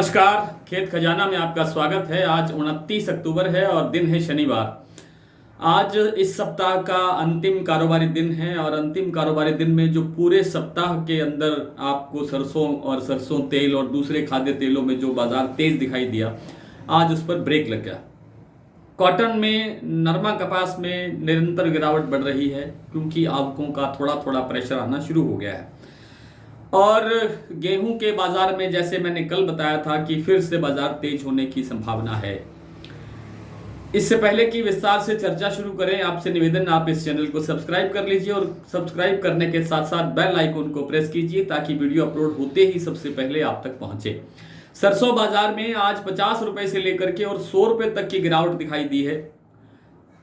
नमस्कार। खेत खजाना में आपका स्वागत है। आज 29 अक्टूबर है और दिन है शनिवार। आज इस सप्ताह का अंतिम कारोबारी दिन है और अंतिम कारोबारी दिन में जो पूरे सप्ताह के अंदर आपको सरसों तेल और दूसरे खाद्य तेलों में जो बाजार तेज दिखाई दिया, आज उस पर ब्रेक लग गया। कॉटन में, नरमा कपास में निरंतर गिरावट बढ़ रही है क्योंकि आवकों का थोड़ा थोड़ा प्रेशर आना शुरू हो गया है। और गेहूं के बाजार में जैसे मैंने कल बताया था कि फिर से बाजार तेज होने की संभावना है। इससे पहले कि विस्तार से चर्चा शुरू करें, आपसे निवेदन, आप इस चैनल को सब्सक्राइब कर लीजिए और सब्सक्राइब करने के साथ साथ बेल आइकन को प्रेस कीजिए ताकि वीडियो अपलोड होते ही सबसे पहले आप तक पहुंचे। सरसों बाजार में आज 50 रुपए से लेकर के और 100 रुपए तक की गिरावट दिखाई दी है।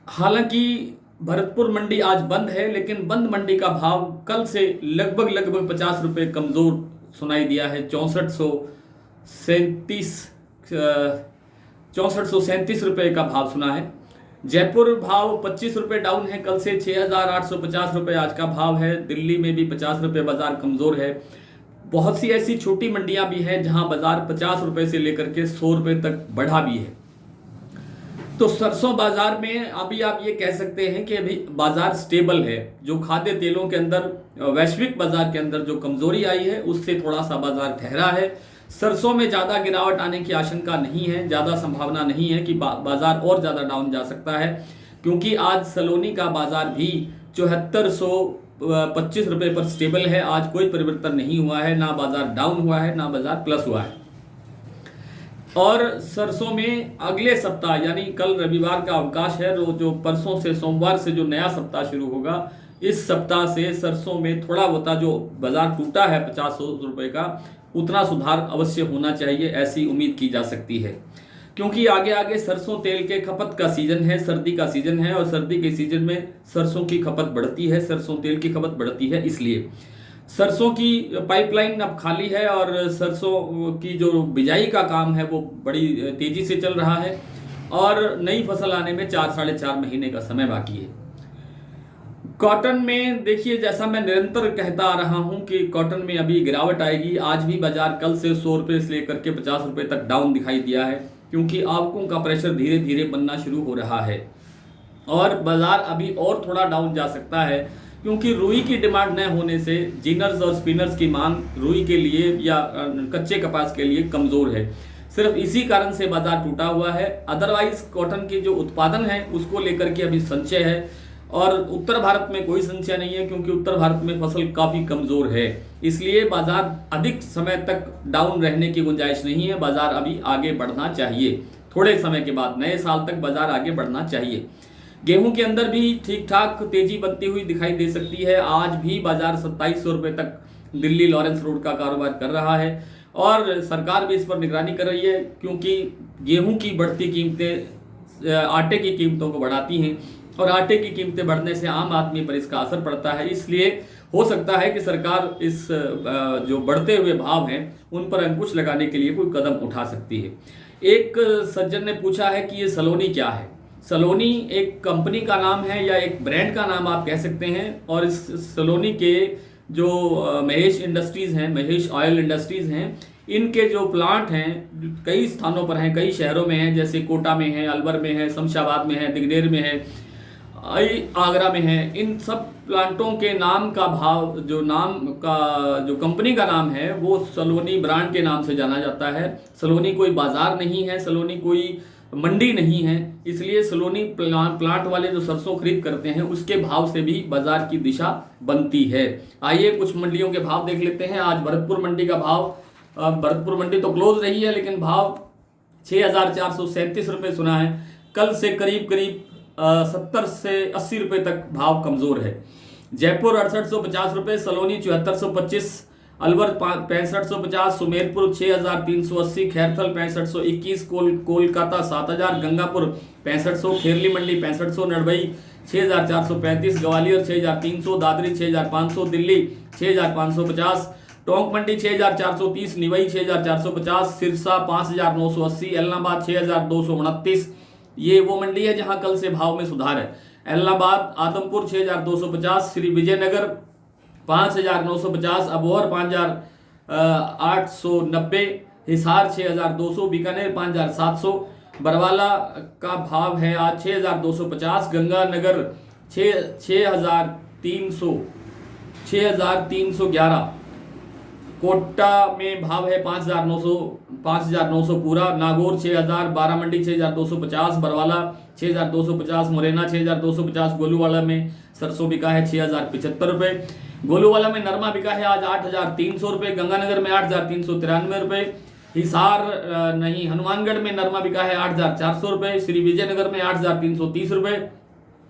हालांकि भरतपुर मंडी आज बंद है, लेकिन बंद मंडी का भाव कल से लगभग 50 रुपए कमजोर सुनाई दिया है। 6437 रुपए का भाव सुना है। जयपुर भाव 25 रुपए डाउन है कल से, 6850 रुपए आज का भाव है। दिल्ली में भी 50 रुपए बाजार कमजोर है। बहुत सी ऐसी छोटी मंडियां भी हैं जहां बाजार 50 रुपए से लेकर के 100 रुपए तक बढ़ा भी है। तो सरसों बाजार में अभी आप ये कह सकते हैं कि अभी बाजार स्टेबल है। जो खाद्य तेलों के अंदर वैश्विक बाजार के अंदर जो कमजोरी आई है उससे थोड़ा सा बाजार ठहरा है। सरसों में ज्यादा गिरावट आने की आशंका नहीं है, ज्यादा संभावना नहीं है कि बाजार और ज्यादा डाउन जा सकता है, क्योंकि आज सलोनी का बाजार भी 7425 रुपए पर स्टेबल है। आज कोई परिवर्तन नहीं हुआ है, ना बाजार डाउन हुआ है ना बाजार प्लस हुआ है। और सरसों में अगले सप्ताह यानी कल रविवार का अवकाश है, जो परसों से सोमवार से जो नया सप्ताह शुरू होगा, इस सप्ताह से सरसों में थोड़ा बहुत जो बाजार टूटा है 50 रुपए का, उतना सुधार अवश्य होना चाहिए, ऐसी उम्मीद की जा सकती है। क्योंकि आगे आगे सरसों तेल के खपत का सीजन है, सर्दी का सीजन है और सर्दी के सीजन में सरसों की खपत बढ़ती है, सरसों तेल की खपत बढ़ती है। इसलिए सरसों की पाइपलाइन अब खाली है और सरसों की जो बिजाई का काम है वो बड़ी तेजी से चल रहा है और नई फसल आने में 4-4.5 महीने का समय बाकी है। कॉटन में देखिए, जैसा मैं निरंतर कहता आ रहा हूं कि कॉटन में अभी गिरावट आएगी। आज भी बाजार कल से 100 रुपए से लेकर के 50 रुपए तक डाउन दिखाई दिया है, क्योंकि आवकों का प्रेशर धीरे धीरे बनना शुरू हो रहा है और बाजार अभी और थोड़ा डाउन जा सकता है, क्योंकि रुई की डिमांड न होने से जिनर्स और स्पिनर्स की मांग रुई के लिए या कच्चे कपास के लिए कमजोर है। सिर्फ इसी कारण से बाजार टूटा हुआ है। अदरवाइज कॉटन की जो उत्पादन है उसको लेकर के अभी संचय है और उत्तर भारत में कोई संचय नहीं है, क्योंकि उत्तर भारत में फसल काफी कमजोर है। इसलिए बाजार अधिक समय तक डाउन रहने की गुंजाइश नहीं है। बाजार अभी आगे बढ़ना चाहिए, थोड़े समय के बाद नए साल तक बाजार आगे बढ़ना चाहिए। गेहूं के अंदर भी ठीक ठाक तेजी बनती हुई दिखाई दे सकती है। आज भी बाजार 2700 रुपए तक दिल्ली लॉरेंस रोड का कारोबार कर रहा है और सरकार भी इस पर निगरानी कर रही है, क्योंकि गेहूं की बढ़ती कीमतें आटे की कीमतों को बढ़ाती हैं और आटे की कीमतें बढ़ने से आम आदमी पर इसका असर पड़ता है। इसलिए हो सकता है कि सरकार इस जो बढ़ते हुए भाव हैं उन पर अंकुश लगाने के लिए कोई कदम उठा सकती है। एक सज्जन ने पूछा है कि ये सलोनी क्या है। सलोनी एक कंपनी का नाम है या एक ब्रांड का नाम आप कह सकते हैं। और इस सलोनी के जो महेश इंडस्ट्रीज हैं, महेश ऑयल इंडस्ट्रीज हैं, इनके जो प्लांट हैं कई स्थानों पर हैं, कई शहरों में हैं, जैसे कोटा में है, अलवर में है, शमशाबाद में है, दिगडेर में है, आगरा में है। इन सब प्लांटों के नाम का भाव, जो कंपनी का नाम है वो सलोनी ब्रांड के नाम से जाना जाता है। सलोनी कोई बाजार नहीं है, सलोनी कोई मंडी नहीं है। इसलिए सलोनी प्लांट वाले जो सरसों खरीद करते हैं उसके भाव से भी बाजार की दिशा बनती है। आइए कुछ मंडियों के भाव देख लेते हैं। आज भरतपुर मंडी का भाव, भरतपुर मंडी तो क्लोज रही है लेकिन भाव 6437 रुपए सुना है। कल से करीब 70 से 80 रुपए तक भाव कमजोर है। जयपुर 6850 रुपए, सलोनी 7425, अलवर 6550, सुमेरपुर 6380, खैरथल 6521, कोलकाता 7000, गंगापुर 6500, खेरली मंडी 6500, नड़बई 6435, ग्वालियर 6300, दादरी 6500, दिल्ली 6550, टोंक मंडी 6430, निवई 6450, सिरसा 5980, एलनाबाद 6229। ये वो मंडी है जहां कल से भाव में सुधार है। एलनाबाद, आदमपुर 6250, श्री विजयनगर 5950, अबोहर 5890, हिसार 6,200, बीकानेर 5,700, बरवाला का भाव है आज 6,250, गंगानगर 6,311, कोटा में भाव है 5,900 पूरा, नागौर 6,000, बारामंडी 6,250, बरवाला 6,250, मुरैना 6,250, गोलूवाला में सरसों बिका है 6,075 रुपए, गोलूवाला में नरमा बिका है आज 8,300 रुपए, गंगानगर में 8,393 रुपए, हिसार नहीं हनुमानगढ़ में नरमा बिका है 8,400 रुपए, श्री विजयनगर में 8,330 रुपए,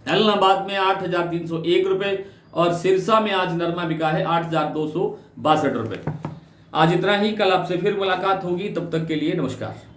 एलनाबाद में 8,301 रुपए और सिरसा में आज नरमा बिका है 8,262 रुपए। आज इतना ही, कल आपसे फिर मुलाकात होगी, तब तक के लिए नमस्कार।